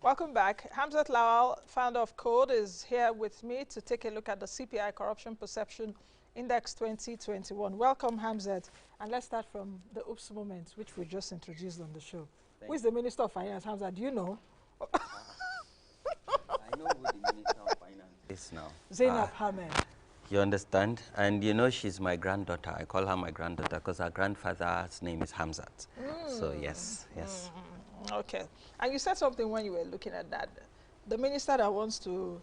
Welcome back. Hamzat Lawal, founder of Code, is here with me to take a look at the CPI Corruption Perception Index 2021. Welcome, Hamzat. And let's start from the oops moment, which we just introduced on the show. Who is the Minister of Finance, Hamzat? Do you know? I know who the Minister of Finance is now. Zainab Ahmed. You understand? And you know she's my granddaughter. I call her my granddaughter because her grandfather's name is Hamzat. So yes. Okay. And you said something when you were looking at that. The minister that wants to,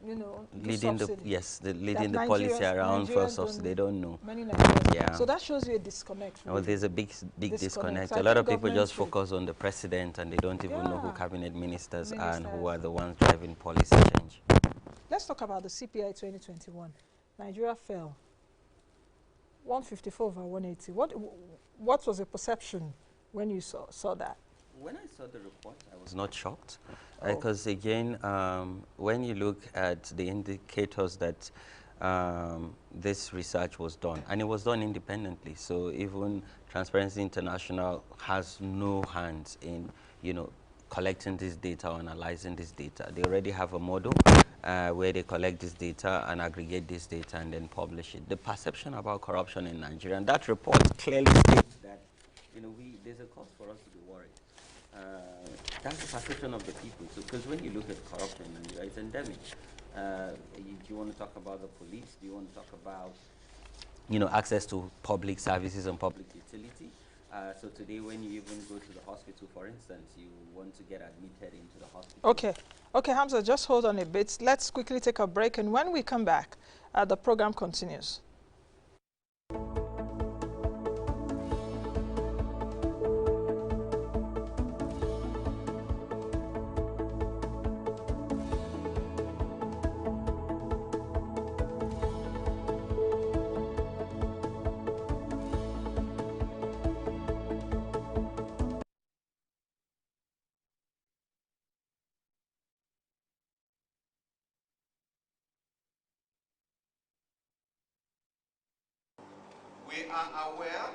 leading the policy around for subsidy, they don't know. Many Nigerians. Yeah. So that shows you a disconnect. Well, there's a big disconnect. So a lot of people just focus on the president and they don't even know who cabinet ministers are and who are the ones driving policy change. Let's talk about the CPI 2021. Nigeria fell 154 over 180. What was the perception when you saw that? When I saw the report, I was not shocked. Because again, when you look at the indicators that this research was done, and it was done independently, so even Transparency International has no hands in, collecting this data or analyzing this data. They already have a model where they collect this data and aggregate this data and then publish it. The perception about corruption in Nigeria, and that report clearly states that, there's a cause for us to be worried. That's the perception of the people. So, because when you look at corruption in Nigeria, it's endemic. Do you want to talk about the police? Do you want to talk about, access to public services and public utility? So today, when you even go to the hospital, for instance, you want to get admitted into the hospital. Okay, Hamza, just hold on a bit. Let's quickly take a break, and when we come back, the program continues. We are aware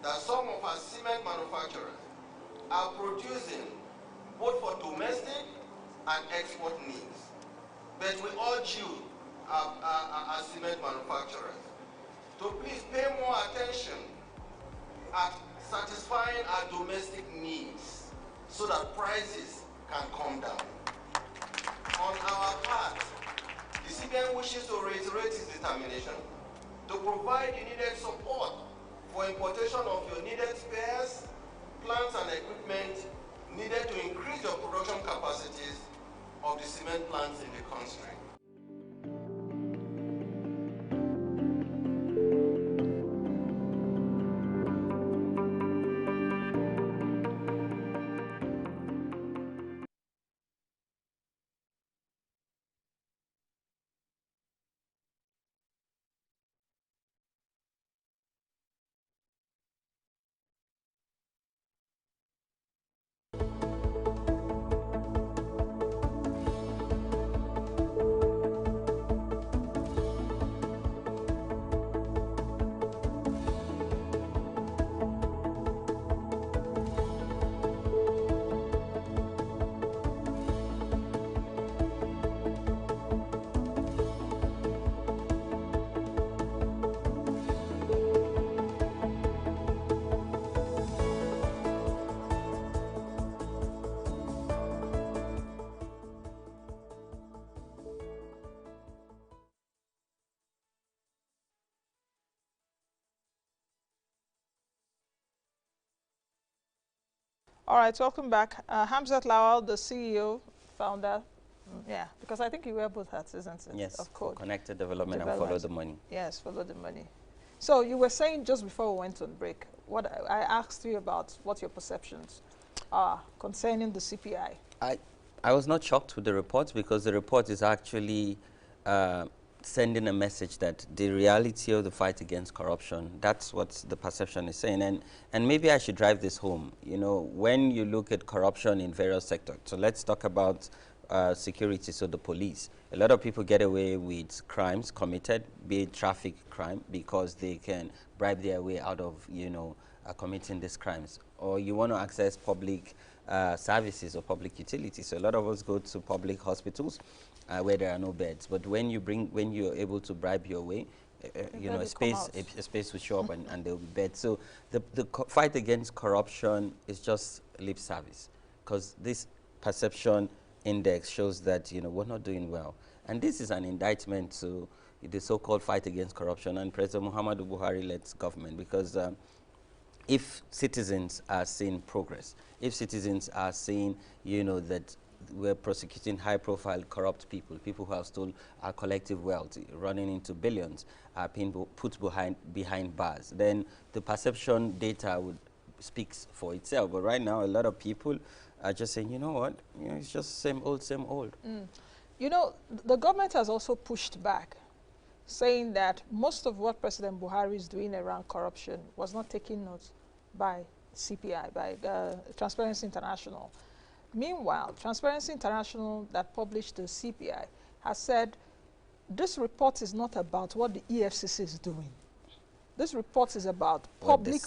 that some of our cement manufacturers are producing both for domestic and export needs. But we urge you, our cement manufacturers, to please pay more attention at satisfying our domestic needs so that prices can come down. On our part, the CBN wishes to reiterate its determination to provide the needed support for importation of your needed spares, plants and equipment needed to increase your production capacities of the cement plants in the country. All right, welcome back. Hamzat Lawal, the CEO, founder. Yeah, because I think you wear both hats, isn't it? Yes, of course. Connected development and follow the money. Yes, follow the money. So you were saying just before we went on break, what I asked you about what your perceptions are concerning the CPI. I was not shocked with the report because the report is actually sending a message that the reality of the fight against corruption, that's what the perception is saying. And maybe I should drive this home. When you look at corruption in various sectors, so let's talk about security, so the police. A lot of people get away with crimes committed, be it traffic crime, because they can bribe their way out of, committing these crimes. Or you want to access public services or public utilities. So a lot of us go to public hospitals where there are no beds. But when you're able to bribe your way, you know, a space will show up and there will be beds. So the fight against corruption is just lip service, because this perception index shows that, you know, we're not doing well. And this is an indictment to the so-called fight against corruption and President Muhammadu Buhari-led government, because if citizens are seeing progress, if citizens are seeing, you know, that we're prosecuting high-profile corrupt people who have stolen our collective wealth, running into billions, are being put behind bars, then the perception data would speaks for itself. But right now, a lot of people are just saying, you know what, you know, it's just same old, same old. You know, the government has also pushed back, saying that most of what President Buhari is doing around corruption was not taken note by CPI, by Transparency International. Meanwhile, Transparency International that published the CPI has said this report is not about what the EFCC is doing. This report is about public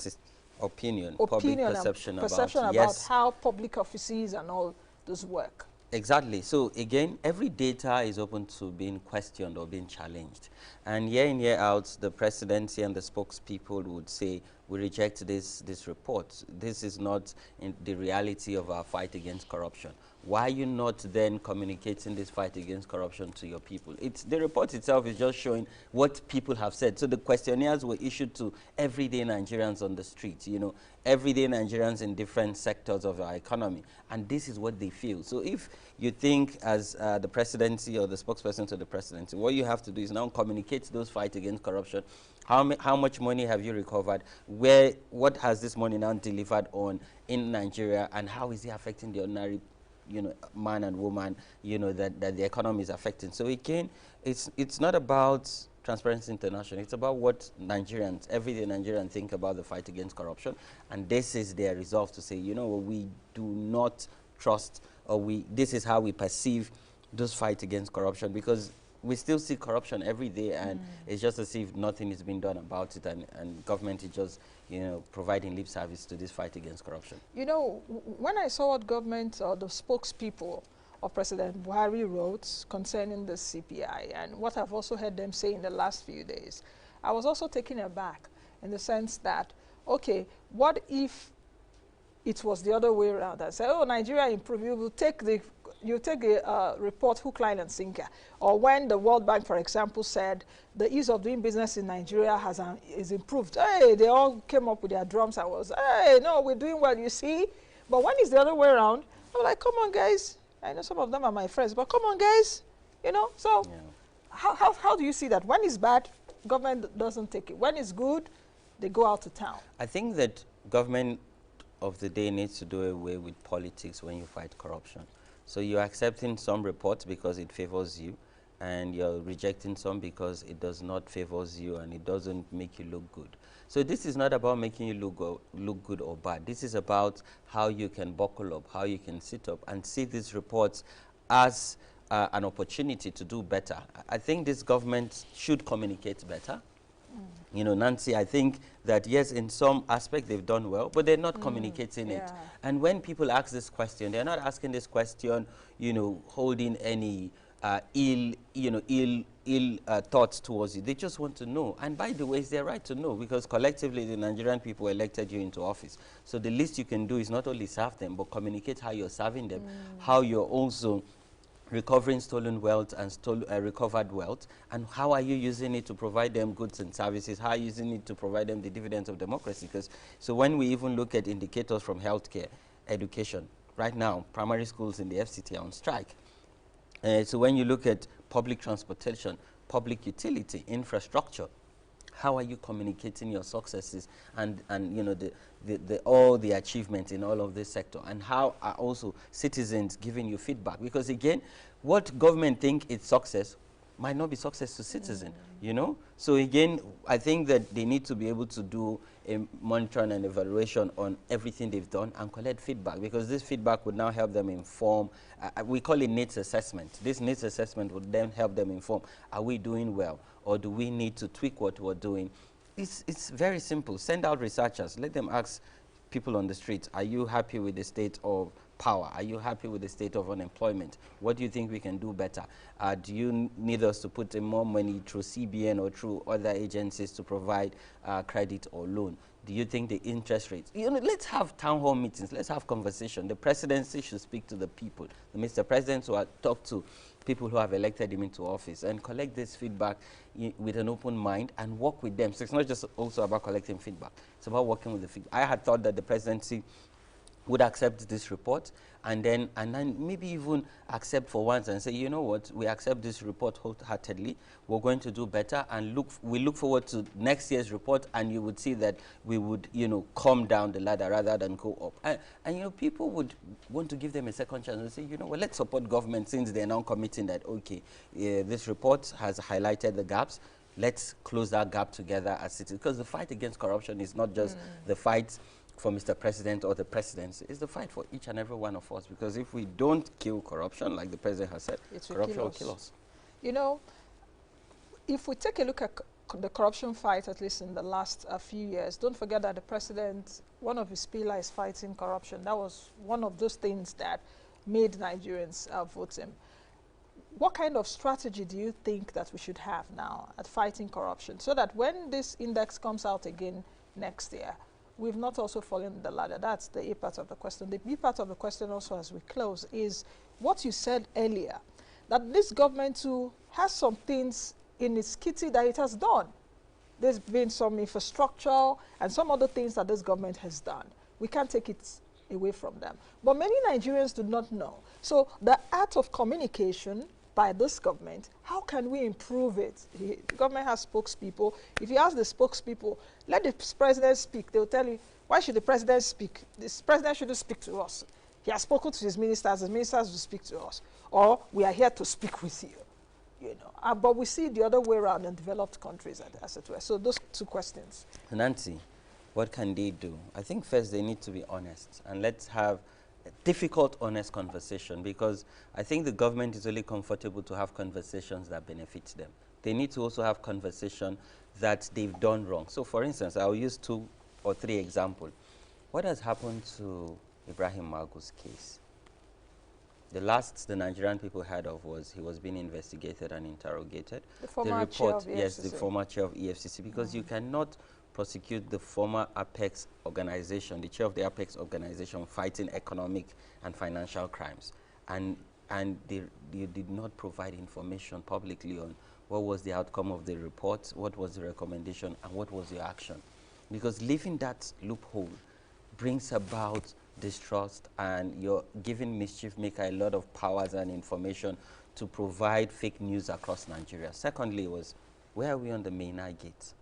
opinion, public perception about yes, how public offices and all this work. Exactly. So again, every data is open to being questioned or being challenged. And year in, year out, the presidency and the spokespeople would say, we reject this report. This is not in the reality of our fight against corruption. Why are you not then communicating this fight against corruption to your people? The report itself is just showing what people have said. So the questionnaires were issued to everyday Nigerians on the streets, you know, everyday Nigerians in different sectors of our economy. And this is what they feel. So if you think as the presidency or the spokesperson to the presidency, what you have to do is now communicate those fights against corruption. How much money have you recovered? What has this money now delivered on in Nigeria? And how is it affecting the ordinary, you know, man and woman, you know, that the economy is affecting? So again, it's not about Transparency International. It's about what Nigerians, everyday Nigerians, think about the fight against corruption. And this is their resolve to say, you know, we do not trust, or this is how we perceive those fight against corruption, because we still see corruption every day, and it's just as if nothing is being done about it, and government is just, you know, providing lip service to this fight against corruption. You know, when I saw what government or the spokespeople of President Buhari wrote concerning the CPI, and what I've also heard them say in the last few days, I was also taken aback in the sense that, okay, what if it was the other way around? I say, oh, Nigeria improved, you take a report hook, line, and sinker. Or when the World Bank, for example, said the ease of doing business in Nigeria is improved. Hey, they all came up with their drums and was, hey, no, we're doing well, you see. But when it's the other way around, I'm like, come on, guys. I know some of them are my friends, but come on, guys. You know, so yeah. How do you see that? When it's bad, government doesn't take it. When it's good, they go out to town. I think that government of the day needs to do away with politics when you fight corruption. So you're accepting some reports because it favors you, and you're rejecting some because it does not favors you and it doesn't make you look good. So this is not about making you look good or bad. This is about how you can buckle up, how you can sit up and see these reports as an opportunity to do better. I think this government should communicate better. You know, Nancy, I think that yes, in some aspect they've done well, but they're not communicating it. And when people ask this question, they're not asking this question, you know, holding any ill thoughts towards you. They just want to know. And by the way, it's their right to know, because collectively the Nigerian people elected you into office. So the least you can do is not only serve them, but communicate how you're serving them, how you're also recovering stolen wealth and recovered wealth, and how are you using it to provide them goods and services, how are you using it to provide them the dividends of democracy. Because so when we even look at indicators from healthcare, education, right now primary schools in the FCT are on strike. So when you look at public transportation, public utility, infrastructure, how are you communicating your successes and you know, all the achievements in all of this sector, and how are also citizens giving you feedback? Because again, what government think is success might not be success to citizen, you know? So again, I think that they need to be able to do a monitoring and evaluation on everything they've done and collect feedback, because this feedback would now help them inform, we call it needs assessment. This needs assessment would then help them inform, are we doing well, or do we need to tweak what we're doing? It's very simple. Send out researchers, let them ask people on the streets, are you happy with the state of power? Are you happy with the state of unemployment? What do you think we can do better? Do you need us to put in more money through CBN or through other agencies to provide credit or loan? Do you think the interest rates? You know, let's have town hall meetings. Let's have conversation. The presidency should speak to the people. The Mr. President will talk to people who have elected him into office and collect this feedback with an open mind and work with them. So it's not just also about collecting feedback. It's about working with the feedback. I had thought that the presidency would accept this report and then maybe even accept for once and say, you know what, we accept this report wholeheartedly, we're going to do better, and we look forward to next year's report, and you would see that we would, you know, come down the ladder rather than go up. And you know, people would want to give them a second chance and say, you know, well, let's support government since they're now committing that, okay, this report has highlighted the gaps, let's close that gap together as citizens. Because the fight against corruption is not just the fight for Mr. President or the presidency, is the fight for each and every one of us. Because if we don't kill corruption, like the president has said, corruption will kill us. You know, if we take a look at the corruption fight, at least in the last few years, don't forget that the president, one of his pillars is fighting corruption. That was one of those things that made Nigerians vote him. What kind of strategy do you think that we should have now at fighting corruption, so that when this index comes out again next year, we've not also fallen the ladder? That's the A part of the question. The B part of the question also, as we close, is what you said earlier, that this government too has some things in its kitty that it has done. There's been some infrastructure and some other things that this government has done. We can't take it away from them. But many Nigerians do not know. So the art of communication by this government, how can we improve it? The government has spokespeople. If you ask the spokespeople, let the president speak, they'll tell you, why should the president speak? This president shouldn't speak to us. He has spoken to his ministers will speak to us. Or we are here to speak with you. You know, but we see the other way around in developed countries, as it were. So those two questions. Nancy, what can they do? I think first they need to be honest, and let's have a difficult, honest conversation, because I think the government is only comfortable to have conversations that benefit them. They need to also have conversation that they've done wrong. So for instance, I'll use 2 or 3 examples. What has happened to Ibrahim Magu's case? The last the Nigerian people heard of was he was being investigated and interrogated. The former chair of EFCC. Yes, the former chair of EFCC, because you cannot prosecute the former Apex organization, the chair of the Apex organization, fighting economic and financial crimes. And they did not provide information publicly on what was the outcome of the report, what was the recommendation, and what was the action. Because leaving that loophole brings about distrust, and you're giving mischief maker a lot of powers and information to provide fake news across Nigeria. Secondly was, where are we on the main eye gate?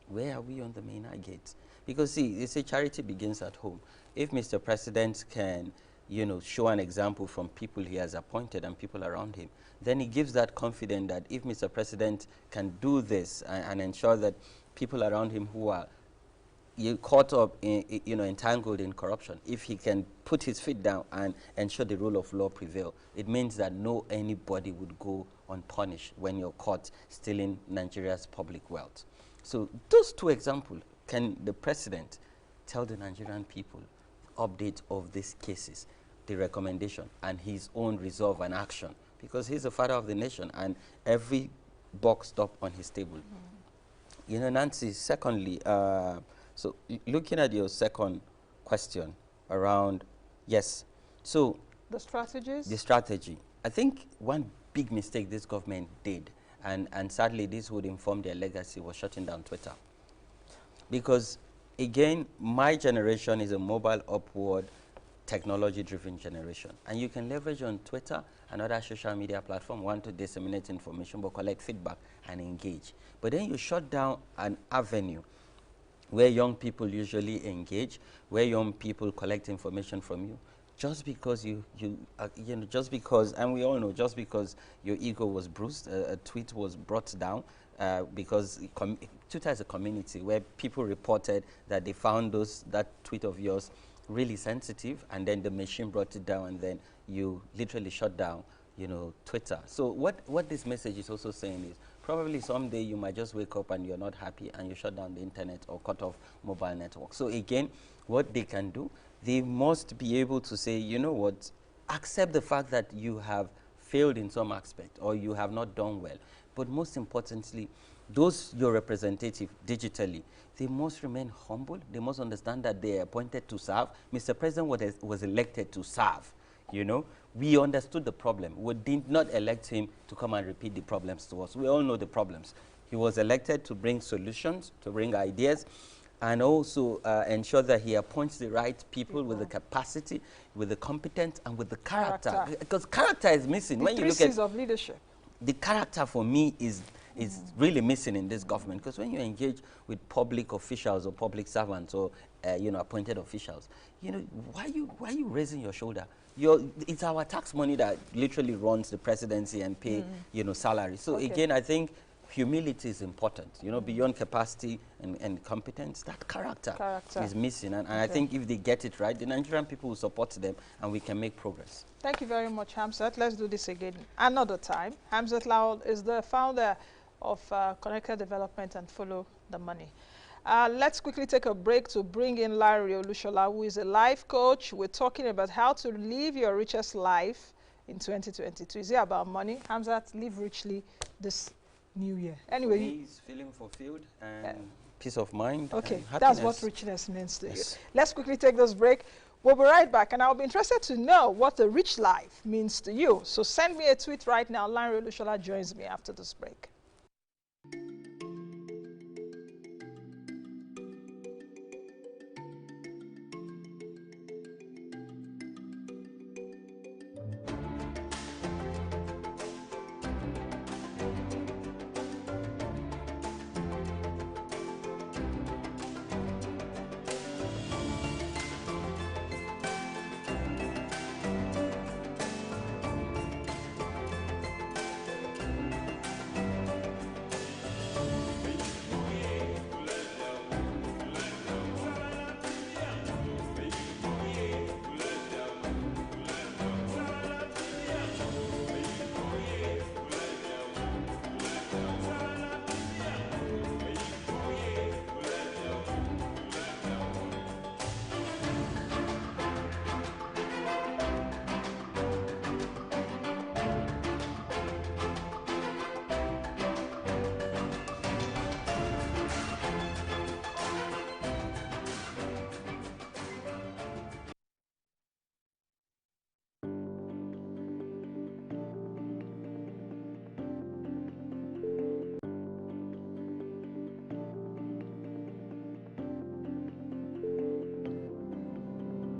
Where are we on the main eye gate? Because see, they say charity begins at home. If Mr. President can, you know, show an example from people he has appointed and people around him, then he gives that confidence that if Mr. President can do this and ensure that people around him who are caught up in, you know, entangled in corruption, if he can put his feet down and ensure the rule of law prevail, it means that anybody would go unpunished when you're caught stealing Nigeria's public wealth. So those 2 examples, can the president tell the Nigerian people update of these cases, the recommendation, and his own resolve and action? Because he's the father of the nation, and every box stop on his table. You know, Nancy, secondly, so looking at your second question around, yes, so the strategies? The strategy. I think one big mistake this government did, and sadly this would inform their legacy, was shutting down Twitter. Because again, my generation is a mobile upward technology-driven generation. And you can leverage on Twitter and other social media platforms, one, to disseminate information, but collect feedback and engage. But then you shut down an avenue where young people usually engage, where young people collect information from you, just because you know, just because, and we all know, just because your ego was bruised, a tweet was brought down, because Twitter is a community where people reported that they found that tweet of yours really sensitive, and then the machine brought it down, and then you literally shut down, you know, Twitter. So what this message is also saying is, probably someday you might just wake up and you're not happy and you shut down the internet or cut off mobile network. So again, what they can do, they must be able to say, you know what, accept the fact that you have failed in some aspect or you have not done well. But most importantly, those your representative digitally, they must remain humble. They must understand that they are appointed to serve. Mr. President was elected to serve. You know, we understood the problem. We did not elect him to come and repeat the problems to us. We all know the problems. He was elected to bring solutions, to bring ideas, and also ensure that he appoints the right people with the capacity, with the competence, and with the character. Because character is missing. When you look at of leadership. The character for me is really missing in this government, because when you engage with public officials or public servants or you know, appointed officials, you know, why are you raising your shoulder? It's our tax money that literally runs the presidency and pay you know, salary. So again, I think humility is important, you know, beyond capacity and competence. That character is missing, and I think if they get it right, the Nigerian people will support them and we can make progress. Thank you very much, Hamzat. Let's do this again another time. Hamzat Lawal is the founder of Connected Development and Follow the Money. Let's quickly take a break to bring in Larry Olushola, who is a life coach. We're talking about how to live your richest life in 2022. Is it about money? Hamzat, live richly this new year. Anyway, he's feeling fulfilled and peace of mind. Okay, that's what richness means to you. Let's quickly take this break. We'll be right back, and I'll be interested to know what a rich life means to you. So send me a tweet right now. Larry Olushola joins me after this break.